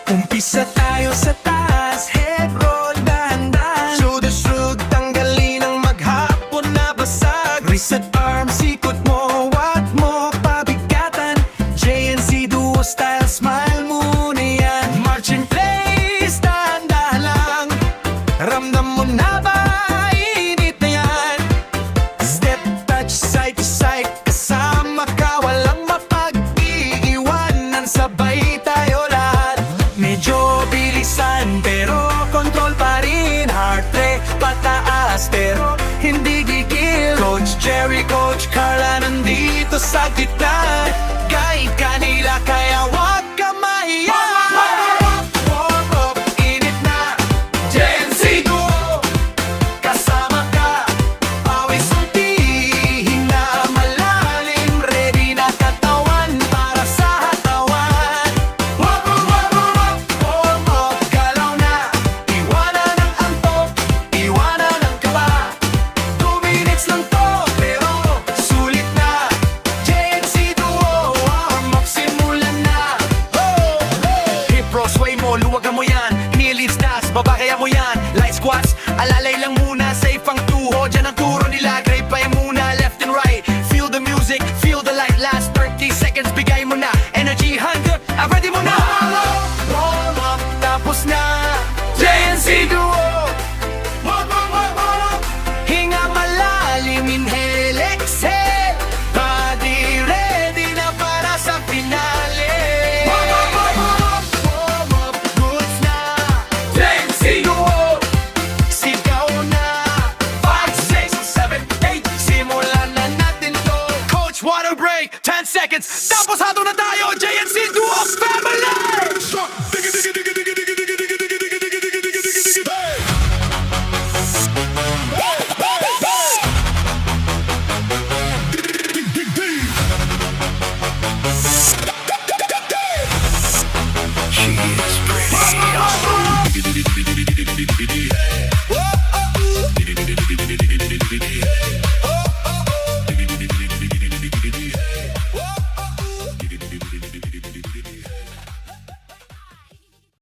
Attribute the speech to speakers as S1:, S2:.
S1: Umpisa tayo sa taas, head roll, dahan-dahan. Shoulder shrug, tanggalin ang maghapon na basag. Reset arms, ikot mo, wag mo pabigatan. JNC Duo style, smile muna yan. March in place, dahan-dahan lang. Ramdam mo na ba? Init na yan. Step, touch, side to side. Kasama ka, walang mapag-iiwanan. Sabay tayo lahat. Medyo bilisan pero control pa rin. Heart rate pataas pero hindi gigil. Coach Jerry, Coach Carla nandito sa gitna. Guide kanila kaya wag ka mahiya. Warm up, init na. JNC Duo, kasama ka. Pawis unti, hinga malalim. Ready na katawan para sa hatawan. Warm up, galaw na. Iwanan ang antok, iwanan ang kaba. 2 minutes lang to, pero sulit na. JNC Duo, warm up, simulan na. Hip roll, sway mo, luwagan mo yan. Knee-lifts, taas, babakaya mo yan. Light squats, alalay lang muna. Safe ang tuhod, yan ang turo nila. Grave pa muna, left and right. Feel the music, feel the light. Last 30 seconds, bigay mo na. Energy 100, ready mo na. Warm up, tapos na. JNC Duo. Warm up. Hinga malalim, inhale, exhale. Body ready na para sa finale. Warm up, goods na. JNC Duo. Sigaw na. 5, 6, 7, 8. Simulan na natin to. Coach, water break. 10 seconds. Tapos hato na tayo. JNC Duo family.
S2: She is pretty.